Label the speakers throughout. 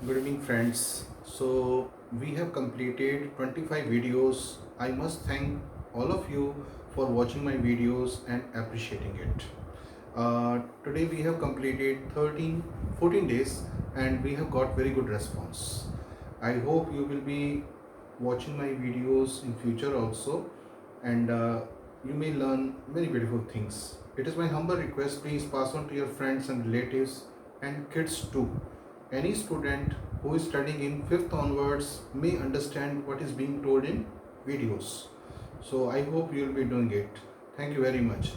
Speaker 1: Good evening, friends. So, we have completed 25 videos. I must thank all of you for watching my videos and appreciating it. Today, we have completed 14 days and we have got very good response. I hope you will be watching my videos in future also, and you may learn many beautiful things. It is my humble request, please pass on to your friends and relatives and kids too. Any student who is studying in 5th onwards may understand what is being told in videos. So I hope you will be doing it. Thank you very much.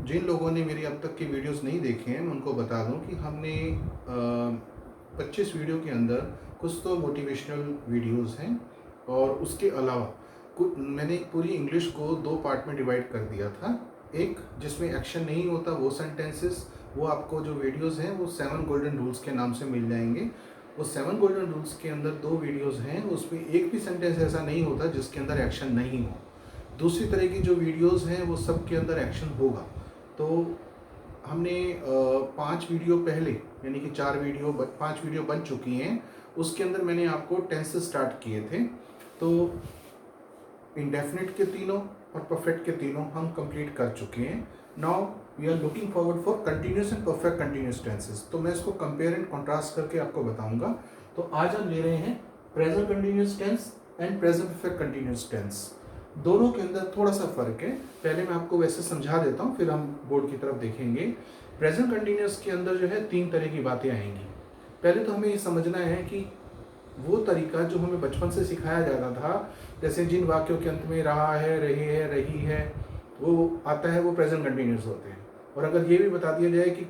Speaker 1: जिन लोगों ने मेरी अब तक की videos नहीं देखे हैं, मैं उनको बता दूं कि हमने 25 वीडियो के अंदर कुछ तो मोटिवेशनल वीडियोस हैं और उसके अलावा मैंने पूरी इंग्लिश को 2 पार्ट में डिवाइड कर दिया था। एक जिसमें एक्शन नहीं होता वो सेंटेंसेस, वो आपको जो वीडियोस हैं वो 7 गोल्डन रूल्स के नाम से मिल जाएंगे। वो 7 गोल्डन रूल्स के अंदर 2 वीडियोस हैं, उसमें एक भी सेंटेंस ऐसा नहीं होता जिसके अंदर एक्शन नहीं हो। दूसरी तरह की जो वीडियोस हैं वो सब के अंदर एक्शन होगा। तो हमने 5 वीडियो पहले, यानी कि 5 वीडियो बन चुकी हैं। उसके अंदर मैंने आपको टेंसेस स्टार्ट किए थे। तो इंडेफिनिट के तीनों और परफेक्ट के तीनों हम कंप्लीट कर चुके हैं। Now we are looking forward for continuous and perfect continuous tenses. तो मैं इसको कंपेयर एंड कॉन्ट्रास्ट करके आपको बताऊंगा। तो आज हम ले रहे हैं present continuous tense and present perfect continuous tense. दोनों के अंदर थोड़ा सा फर्क है। पहले मैं आपको वैसे समझा देता हूँ, फिर हम बोर्ड की तरफ देखेंगे। प्रेजेंट कंटिन्यूस के अंदर जो है 3 तरह की बातें आएंगी। पहले तो हमें ये समझना है कि वो तरीका जो हमें बचपन से सिखाया जाता था, जैसे जिन वाक्यों के अंत में रहा है, रही है, वो आता है, वो प्रेजेंट कंटिन्यूस होते हैं। और अगर ये भी बता दिया जाए कि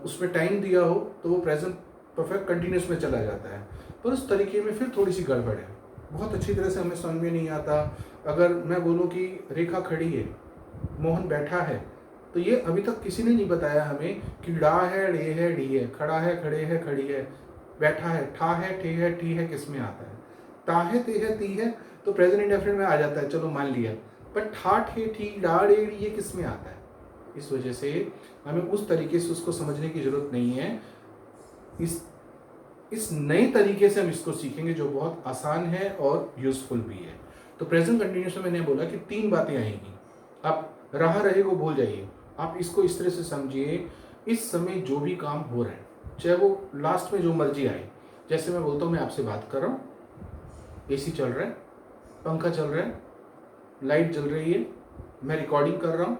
Speaker 1: उसमें टाइम दिया हो तो वो प्रेजेंट परफेक्ट कंटिन्यूस में चला जाता है। पर उस तरीके में फिर थोड़ी सी गड़बड़ है, बहुत अच्छी तरह से हमें समझ में नहीं आता। अगर मैं बोलूँ कि रेखा खड़ी है, मोहन बैठा है, तो ये अभी तक किसी ने नहीं बताया हमें कि डा है, रे है, डी है, खड़ा है, खड़े है, खड़ी है, बैठा है, ठा है, ठे है, ठी है, किस में आता है। ता है, ते है, ती है तो प्रेजेंट इंडेफिनिट में आ जाता है, चलो मान लिया। पर ठा, ठे, ठी, डा, रे, डी ये किस में आता है। इस वजह से हमें उस तरीके से उसको समझने की जरूरत नहीं है। इस नए तरीके से हम इसको सीखेंगे जो बहुत आसान है और यूजफुल भी है। तो प्रेजेंट कंटिन्यूस में मैंने बोला कि 3 बातें आएंगी। आप रहा रहे को भूल जाइए, आप इसको इस तरह से समझिए, इस समय जो भी काम हो रहा है, चाहे वो लास्ट में जो मर्जी आए। जैसे मैं बोलता हूँ, मैं आपसे बात कर रहा हूँ, एसी चल रहा है, पंखा चल रहा है, लाइट जल रही है, मैं रिकॉर्डिंग कर रहा हूँ,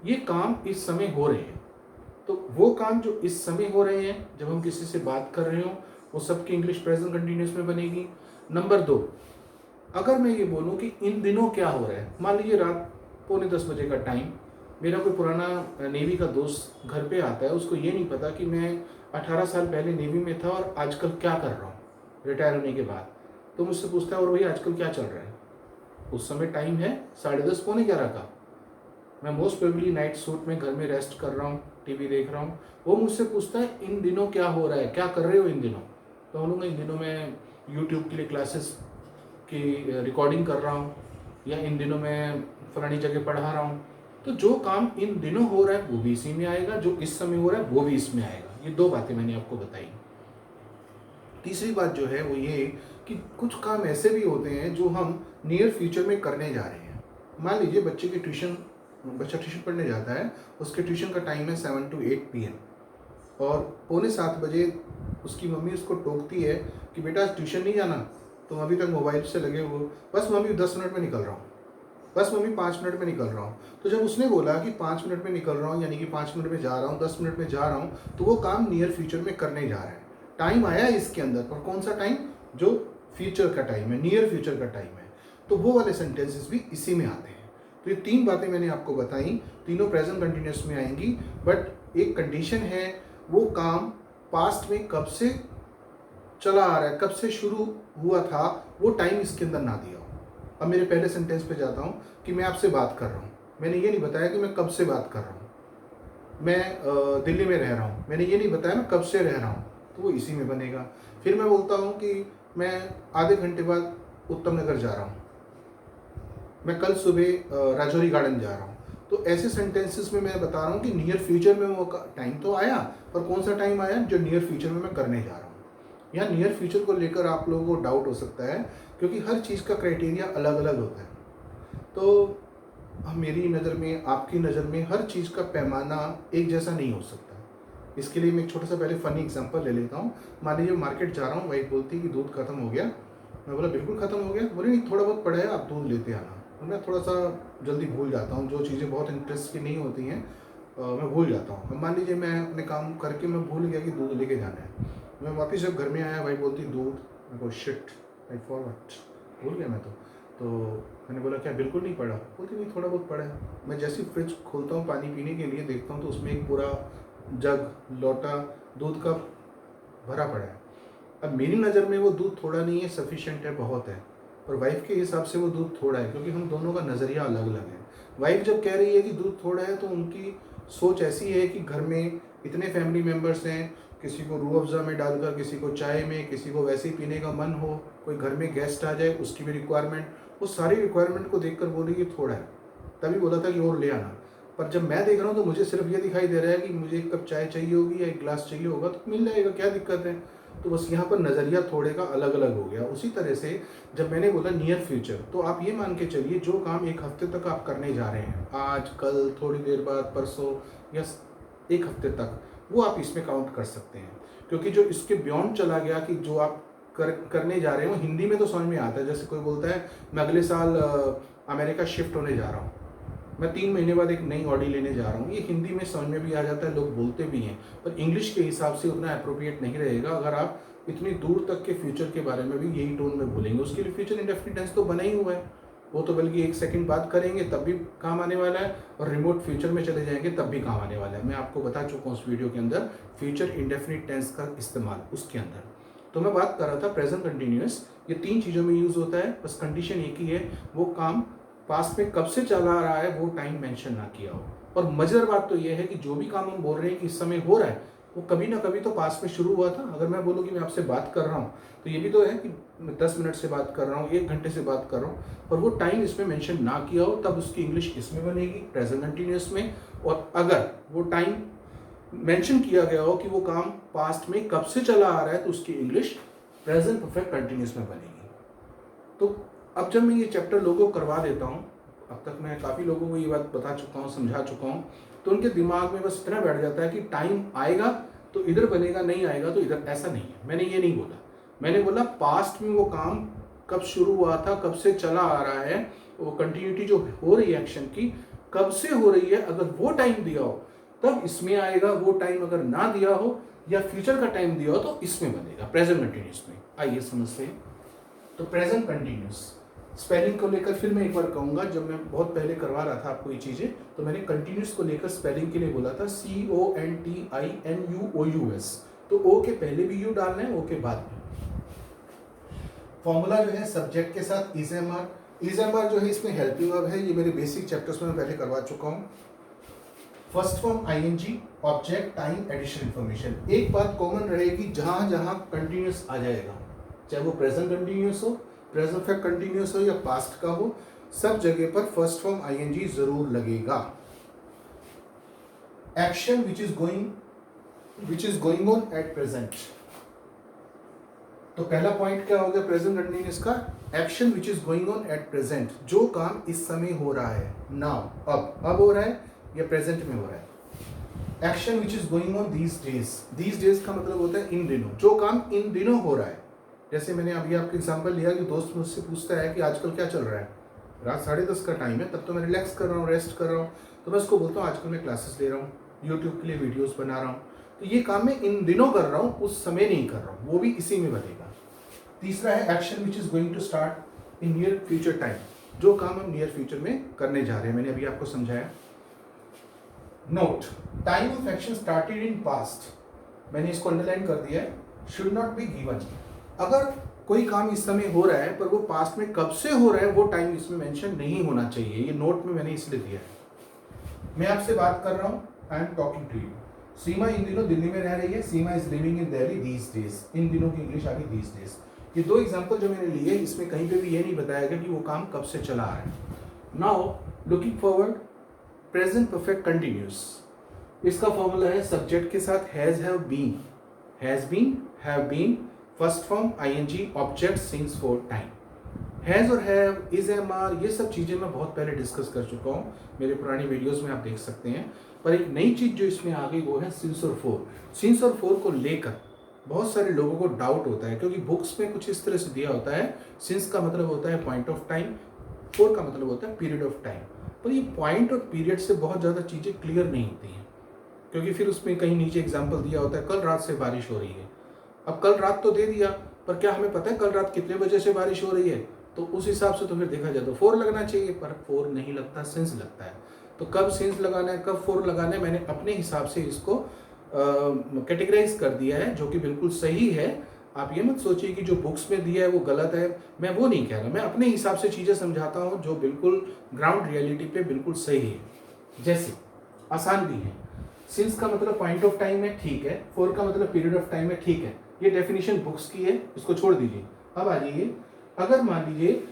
Speaker 1: ये काम इस समय हो रहे हैं। तो वो काम जो इस समय हो रहे हैं, जब हम किसी से बात कर रहे हो, वो सबकी इंग्लिश प्रेजेंट कंटिन्यूस में बनेगी। नंबर 2, अगर मैं ये बोलूँ कि इन दिनों क्या हो रहा है, मान लीजिए रात 9:45 बजे का टाइम, मेरा कोई पुराना नेवी का दोस्त घर पे आता है, उसको ये नहीं पता कि मैं 18 साल पहले नेवी में था और आजकल क्या कर रहा हूँ रिटायर होने के बाद। तो मुझसे पूछता है, और भाई आजकल क्या चल रहा है। उस समय टाइम है 10:30 11 का, मैं मोस्ट प्रोबेबली नाइट सूट में घर में रेस्ट कर रहा हूँ, टीवी देख रहा हूँ। वो मुझसे पूछता है इन दिनों क्या हो रहा है, क्या कर रहे हो इन दिनों। तो बोलूँगा इन दिनों मैं यूट्यूब के लिए क्लासेस की रिकॉर्डिंग कर रहा हूँ, या इन दिनों मैं फलानी जगह पढ़ा रहा हूँ। तो जो काम इन दिनों हो रहा है वो भी इसी में आएगा, जो इस समय हो रहा है वो भी इसमें आएगा। ये 2 बातें मैंने आपको बताई। तीसरी बात जो है वो ये कि कुछ काम ऐसे भी होते हैं जो हम नियर फ्यूचर में करने जा रहे हैं। मान लीजिए बच्चा ट्यूशन पढ़ने जाता है, उसके ट्यूशन का टाइम है 7 to 8 PM, और 6:45 बजे उसकी मम्मी उसको टोकती है कि बेटा आज ट्यूशन नहीं जाना, तुम अभी तक मोबाइल से लगे हो। बस मम्मी 10 मिनट में निकल रहा हूँ, बस मम्मी 5 मिनट में निकल रहा हूँ। तो जब उसने बोला कि 5 मिनट में निकल रहा हूँ, यानी कि 5 मिनट में जा रहा हूँ, 10 मिनट में जा रहा हूँ, तो वो काम नियर फ्यूचर में करने जा रहा है। टाइम आया इसके अंदर, पर कौन सा टाइम, जो फ्यूचर का टाइम है, नियर फ्यूचर का टाइम है। तो वो वाले सेंटेंसेस भी इसी में आते हैं। तो ये 3 बातें मैंने आपको बताई, तीनों प्रेजेंट कंटिन्यूस में आएंगी। बट एक कंडीशन है, वो काम पास्ट में कब से चला आ रहा है, कब से शुरू हुआ था, वो टाइम इसके अंदर ना दिया हो। अब मेरे पहले सेंटेंस पे जाता हूँ कि मैं आपसे बात कर रहा हूँ, मैंने ये नहीं बताया कि मैं कब से बात कर रहा हूँ। मैं दिल्ली में रह रहा हूँ, मैंने ये नहीं बताया मैं कब से रह रहा हूँ, तो वो इसी में बनेगा। फिर मैं बोलता हूँ कि मैं आधे घंटे बाद उत्तम नगर जा रहा हूँ, मैं कल सुबह राजौरी गार्डन जा रहा हूँ। तो ऐसे सेंटेंसेस में मैं बता रहा हूँ कि नियर फ्यूचर में वो टाइम तो आया, पर कौन सा टाइम आया, जो नियर फ्यूचर में मैं करने जा रहा हूँ। या नियर फ्यूचर को लेकर आप लोगों को डाउट हो सकता है, क्योंकि हर चीज़ का क्राइटेरिया अलग अलग होता है। तो मेरी नज़र में, आपकी नज़र में हर चीज़ का पैमाना एक जैसा नहीं हो सकता। इसके लिए मैं एक छोटा सा पहले फ़नी एग्जांपल ले लेता हूँ। मान लीजिए मार्केट जा रहा हूँ, वाइफ बोलती है कि दूध खत्म हो गया। मैं बोला बिल्कुल ख़त्म हो गया। बोले नहीं, थोड़ा बहुत पड़ा है, आप दूध लेते आना। और मैं थोड़ा सा जल्दी भूल जाता हूँ, जो चीज़ें बहुत इंटरेस्ट की नहीं होती हैं मैं भूल जाता हूँ। मान लीजिए मैं अपने काम करके मैं भूल गया कि दूध लेके जाना है। मैं वापस जब घर में आया, वाइफ बोलती दूध। मैं को शिट, आई फॉरगॉट, भूल गया मैं तो मैंने बोला क्या बिल्कुल नहीं पड़ा? बोलती नहीं, थोड़ा बहुत पड़ा है। मैं जैसे फ्रिज खोलता हूँ पानी पीने के लिए, देखता हूँ तो उसमें एक पूरा जग, लोटा दूध का भरा पड़ा है। अब मेरी नज़र में वो दूध थोड़ा नहीं है, सफिशिएंट है, बहुत है। और वाइफ के हिसाब से वो दूध थोड़ा है, क्योंकि हम दोनों का नज़रिया अलग अलग है। वाइफ जब कह रही है कि दूध थोड़ा है, तो उनकी सोच ऐसी है कि घर में इतने फैमिली मेम्बर्स हैं, किसी को रूह अफ़ज़ा में डालकर, किसी को चाय में, किसी को वैसे ही पीने का मन हो, कोई घर में गेस्ट आ जाए उसकी भी रिक्वायरमेंट, वो सारी रिक्वायरमेंट को देखकर बोल रही है थोड़ा है। तभी बोला था कि और ले आना। पर जब मैं देख रहा हूँ तो मुझे सिर्फ ये दिखाई दे रहा है कि मुझे एक कप चाय चाहिए होगी या एक गिलास चाहिए होगा, तो मिल जाएगा, क्या दिक्कत है। तो बस यहाँ पर नज़रिया थोड़े का अलग अलग हो गया। उसी तरह से जब मैंने बोला नियर फ्यूचर, तो आप ये मान के चलिए जो काम एक हफ्ते तक आप करने जा रहे हैं, आज, कल, थोड़ी देर बाद, परसों या एक हफ्ते तक, वो आप इसमें काउंट कर सकते हैं। क्योंकि जो इसके बियॉन्ड चला गया, कि जो आप करने जा रहे हो, हिंदी में तो समझ में आता है। जैसे कोई बोलता है मैं अगले साल अमेरिका शिफ्ट होने जा रहा हूँ, मैं 3 महीने बाद एक नई ऑडी लेने जा रहा हूँ, ये हिंदी में समझ में भी आ जाता है, लोग बोलते भी हैं। पर इंग्लिश के हिसाब से उतना अप्रोप्रिएट नहीं रहेगा अगर आप इतनी दूर तक के फ्यूचर के बारे में भी यही टोन में बोलेंगे। उसके लिए फ्यूचर इंडेफिनिट टेंस तो बना ही हुआ है, वो तो बल्कि 1 सेकंड बाद करेंगे तब भी काम आने वाला है, और रिमोट फ्यूचर में चले जाएंगे तब भी काम आने वाला है। मैं आपको बता चुका हूँ उस वीडियो के अंदर फ्यूचर इंडेफिनिट टेंस का इस्तेमाल उसके अंदर। तो मैं बात कर रहा था प्रेजेंट कंटिन्यूअस, ये 3 चीज़ों में यूज़ होता है। बस कंडीशन एक ही है, वो काम पास्ट में कब से चला आ रहा है वो टाइम मेंशन ना किया हो। और मजेदार बात तो ये है कि जो भी काम हम बोल रहे हैं कि इस समय हो रहा है, वो कभी ना कभी तो पास्ट में शुरू हुआ था। अगर मैं बोलूँ कि मैं आपसे बात कर रहा हूँ, तो ये भी तो है कि मैं 10 मिनट से बात कर रहा हूँ, 1 घंटे से बात कर रहा हूँ, और वो टाइम इसमें मेंशन ना किया हो, तब उसकी इंग्लिश इसमें बनेगी, प्रेजेंट कंटिन्यूअस में। और अगर वो टाइम मेंशन किया गया हो कि वो काम पास्ट में कब से चला आ रहा है, तो उसकी इंग्लिश प्रेजेंट परफेक्ट कंटिन्यूअस में बनेगी। तो अब जब मैं ये चैप्टर लोगों को करवा देता हूँ, अब तक मैं काफ़ी लोगों को ये बात बता चुका हूँ, समझा चुका हूँ, तो उनके दिमाग में बस इतना बैठ जाता है कि टाइम आएगा तो इधर बनेगा, नहीं आएगा तो इधर। ऐसा नहीं है, मैंने ये नहीं बोला। मैंने बोला पास्ट में वो काम कब शुरू हुआ था, कब से चला आ रहा है, वो कंटिन्यूटी जो हो रही है एक्शन की, कब से हो रही है, अगर वो टाइम दिया हो तब इसमें आएगा। वो टाइम अगर ना दिया हो या फ्यूचर का टाइम दिया हो तो इसमें बनेगा, प्रेजेंट कंटिन्यूस में। आइए समझते हैं। तो प्रेजेंट कंटिन्यूस स्पेलिंग को लेकर फिर मैं एक बार कहूँगा, जब मैं बहुत पहले करवा रहा था आपको ये चीज़ें, तो मैंने कंटिन्यूस को लेकर स्पेलिंग के लिए बोला था CONTINUOUS। तो ओ के पहले भी यू डालना है, ओ के बाद भी। फॉर्मूला जो है सब्जेक्ट के साथ इज एम आर जो है इसमें हेल्पिंग वर्ब है, ये मेरे बेसिक चैप्टर्स में मैं पहले करवा चुका हूँ। First form ING, object, time, addition, information. एक बात कॉमन रहेगी, जहाँ जहाँ कंटिन्यूस आ जाएगा, चाहे वो प्रेजेंट कंटिन्यूस हो, प्रेजेंट परफेक्ट कंटिन्यूस हो या पास्ट का हो, सब जगह पर फर्स्ट फॉर्म ING जरूर लगेगा। Action which is going on at present. तो पहला पॉइंट क्या हो गया प्रेजेंट कंटिन्यूस का? Action which is going on at present, जो काम इस समय हो रहा है, नाउ, अब हो रहा है या प्रेजेंट में हो रहा है। Action which is going on these days का मतलब होता है इन दिनों, जो काम इन दिनों हो रहा है। जैसे मैंने अभी आपका एग्जांपल लिया कि दोस्त मुझसे पूछता है कि आजकल क्या चल रहा है, रात 10:30 का टाइम है, तब तो मैं रिलैक्स कर रहा हूँ, रेस्ट कर रहा हूँ, तो मैं उसको बोलता हूँ आजकल मैं क्लासेस ले रहा हूँ, यूट्यूब के लिए वीडियोस बना रहा हूँ। तो ये काम मैं इन दिनों कर रहा हूँ, उस समय नहीं कर रहा हूँ, वो भी इसी में बनेगा। तीसरा है action which is going to start in near future time, जो काम हम नियर फ्यूचर में करने जा रहे हैं, मैंने अभी आपको समझाया। Note, time of action started in past, मैंने इसको अंडरलाइन कर दिया है, शुड नॉट बी गिवन। अगर कोई काम इस समय हो रहा है पर वो पास्ट में कब से हो रहा है, वो टाइम इसमें मेंशन नहीं होना चाहिए। ये नोट में मैंने इसलिए दिया है। मैं आपसे बात कर रहा हूँ, I am talking to you. Seema इन दिनों दिल्ली में रह रही है, Seema is living in Delhi these days. इन दिनों की इंग्लिश आ गई दीज डेज। ये 2 एग्जाम्पल जो मैंने लिए, इसमें कहीं पे भी ये नहीं बताया गया कि वो काम कब से चला आ रहा है। Now looking forward, present perfect continuous, इसका फॉर्मूला है सब्जेक्ट के साथ has, have been, have been, first form ING, object, since for time. Has और हैव, इज, एम, आर, ये सब चीज़ें मैं बहुत पहले डिस्कस कर चुका हूँ, मेरे पुरानी वीडियोस में आप देख सकते हैं। पर एक नई चीज़ जो इसमें आ गई वो है सिंस और फोर। सिंस और फोर को लेकर बहुत सारे लोगों को डाउट होता है, क्योंकि बुक्स में कुछ इस तरह से दिया होता है, सिंस का मतलब होता है पॉइंट ऑफ टाइम, फोर का मतलब होता है पीरियड ऑफ टाइम। पर ये पॉइंट और पीरियड से बहुत ज़्यादा चीज़ें क्लियर नहीं होती हैं, क्योंकि फिर उसमें कहीं नीचे एग्जाम्पल दिया होता है कल रात से बारिश हो रही है। अब कल रात तो दे दिया, पर क्या हमें पता है कल रात कितने बजे से बारिश हो रही है? तो उस हिसाब से तो फिर देखा जाए तो फोर लगना चाहिए, पर फोर नहीं लगता, सिंस लगता है। तो कब सिंस लगाना है, कब फोर लगाना है, मैंने अपने हिसाब से इसको कैटेगराइज कर दिया है, जो कि बिल्कुल सही है। आप ये मत सोचिए कि जो बुक्स में दिया है वो गलत है, मैं वो नहीं कह रहा, मैं अपने हिसाब से चीज़ें समझाता हूँ जो बिल्कुल ग्राउंड रियलिटी पे बिल्कुल सही है। जैसे आसान भी है, सिंस का मतलब पॉइंट ऑफ टाइम है, ठीक है, फोर का मतलब पीरियड ऑफ टाइम है, ठीक है, ये डेफिनेशन बुक्स की है, इसको छोड़ दीजिए। अब आ जाइए, अगर मान लीजिए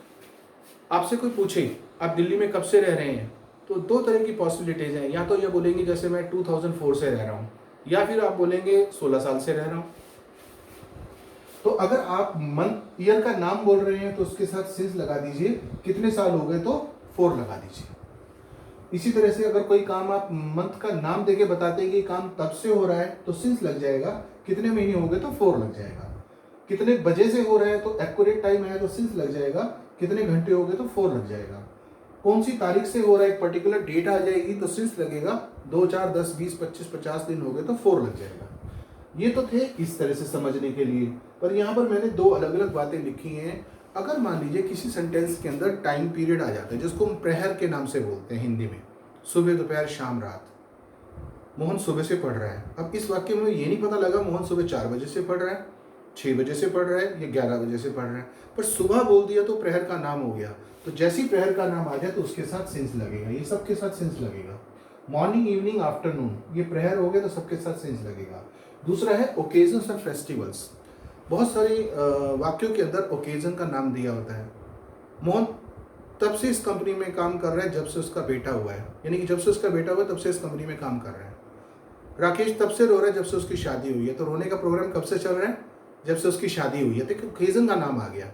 Speaker 1: आपसे कोई पूछे आप दिल्ली में कब से रह रहे हैं, तो दो तरह की पॉसिबिलिटीज हैं। या तो ये बोलेंगे जैसे मैं 2004 से रह रहा हूँ, या फिर आप बोलेंगे 16 साल से रह रहा हूँ। तो अगर आप मंथ ईयर का नाम बोल रहे हैं तो उसके साथ सिंस लगा दीजिए, कितने साल हो गए तो फोर लगा दीजिए। इसी तरह से अगर कोई काम आप मंथ का नाम देके बताते हैं कि काम तब से हो रहा है तो सिंस लग जाएगा, कितने महीने हो गए तो फोर लग जाएगा। कितने बजे से हो रहा है तो एक्यूरेट टाइम है तो सिंस लग जाएगा, कितने घंटे हो गए तो फोर लग जाएगा। कौन सी तारीख से हो रहा है, एक पर्टिकुलर डेट आ जाएगी तो सिंस लगेगा, 2, 4, 10, 20, 25, 50 दिन हो गए तो फोर लग जाएगा। ये तो थे इस तरह से समझने के लिए, पर यहाँ पर मैंने दो अलग अलग बातें लिखी हैं। अगर मान लीजिए किसी सेंटेंस के अंदर टाइम पीरियड आ जाता है, जिसको हम प्रहर के नाम से बोलते हैं हिंदी में, सुबह, दोपहर, शाम, रात। मोहन सुबह से पढ़ रहा है। अब इस वाक्य में ये नहीं पता लगा मोहन सुबह 4 बजे से पढ़ रहा है, 6 बजे से पढ़ रहा है या 11 बजे से पढ़ रहा है, पर सुबह बोल दिया तो प्रहर का नाम हो गया। तो जैसे ही प्रहर का नाम आ जाए तो उसके साथ सिंस लगेगा, ये सबके साथ सिंस लगेगा। मॉर्निंग, इवनिंग, आफ्टरनून, ये प्रहर हो गया तो सबके साथ सिंस लगेगा। दूसरा है ओकेजन्स और फेस्टिवल्स। बहुत सारे वाक्यों के अंदर ओकेजन का नाम दिया होता है। मोहन तब से इस कंपनी में काम कर रहा है जब से उसका बेटा हुआ है, यानी कि जब से उसका बेटा हुआ है तब से इस कंपनी में काम कर रहा है। राकेश तब से रो रहा है जब से उसकी शादी हुई है, तो रोने का प्रोग्राम कब से चल रहा है, जब से उसकी शादी हुई है। तो ओकेजन का नाम आ गया।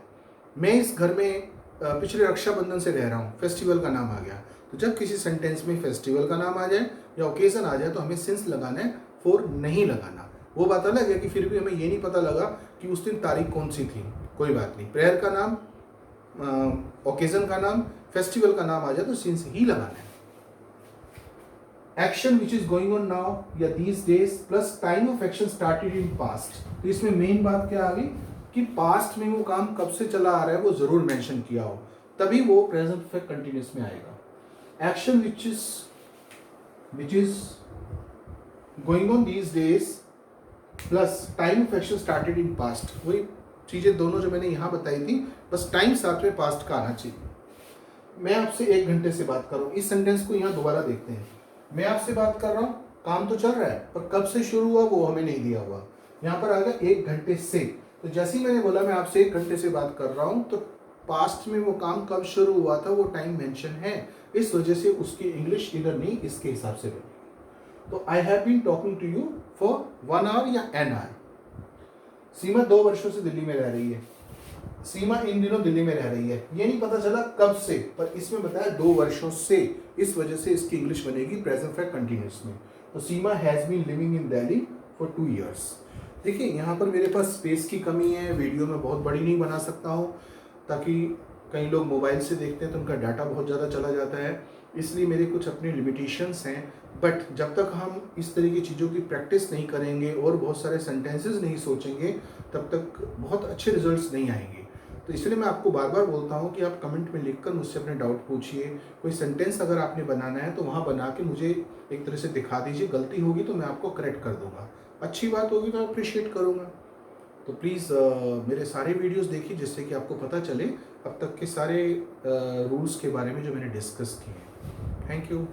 Speaker 1: मैं इस घर में पिछले रक्षाबंधन से रह रहा हूँ, फेस्टिवल का नाम आ गया। तो जब किसी सेंटेंस में फेस्टिवल का नाम आ जाए या ओकेजन आ जाए तो हमें सिंस लगाना है, फोर नहीं लगाना। वो बात अलग है कि फिर भी हमें ये नहीं पता लगा कि उस दिन तारीख कौन सी थी, कोई बात नहीं, प्रेयर का नाम, ओकेजन का नाम, फेस्टिवल का नाम आ जाए तो सिंस ही लगाना है। Action which is going on now या these days plus time of action started in past. तो इसमें मेन बात क्या आ गई कि पास्ट में वो काम कब से चला आ रहा है वो जरूर मेंशन किया हो, तभी वो प्रेजेंट परफेक्ट कंटिन्यूअस में आएगा। Action which is going on these days plus time of action started in past, वही चीजें दोनों जो मैंने यहाँ बताई थी, बस टाइम साथ में पास्ट का आना चाहिए। मैं आपसे 1 घंटे से बात कर रहा हूँ, इस सेंटेंस को यहाँ दोबारा देखते हैं। मैं आपसे बात कर रहा हूँ, काम तो चल रहा है पर कब से शुरू हुआ वो हमें नहीं दिया हुआ। यहाँ पर आ गया 1 घंटे से, तो जैसे ही मैंने बोला मैं आपसे 1 घंटे से बात कर रहा हूँ, तो पास्ट में वो काम कब शुरू हुआ था वो टाइम मेंशन है, इस वजह से उसकी इंग्लिश इधर नहीं इसके हिसाब से बनी। तो I have been talking to you for 1 hour या एन आवर। सीमा 2 वर्षों से दिल्ली में रह रही है। सीमा इन दिनों दिल्ली में रह रही है, ये नहीं पता चला कब से, पर इसमें बताया 2 वर्षों से, इस वजह से इसकी इंग्लिश बनेगी प्रेजेंट परफेक्ट कंटीन्यूअस में। तो Seema has been living in Delhi for 2 years. देखिए यहाँ पर मेरे पास स्पेस की कमी है, वीडियो में बहुत बड़ी नहीं बना सकता हूँ, ताकि कई लोग मोबाइल से देखते हैं तो उनका डाटा बहुत ज़्यादा चला जाता है, इसलिए मेरे कुछ अपने लिमिटेशंस हैं। बट जब तक हम इस तरह की चीज़ों की प्रैक्टिस नहीं करेंगे और बहुत सारे सेंटेंसेस नहीं सोचेंगे, तब तक बहुत अच्छे रिजल्ट्स नहीं आएंगे। तो इसलिए मैं आपको बार बार बोलता हूँ कि आप कमेंट में लिखकर मुझसे अपने डाउट पूछिए। कोई सेंटेंस अगर आपने बनाना है तो वहाँ बना के मुझे एक तरह से दिखा दीजिए, गलती होगी तो मैं आपको करेक्ट कर दूँगा, अच्छी बात होगी तो अप्रिशिएट करूँगा। तो प्लीज़ मेरे सारे वीडियोस देखिए, जिससे कि आपको पता चले अब तक के सारे रूल्स के बारे में जो मैंने डिस्कस किए हैं। Thank you.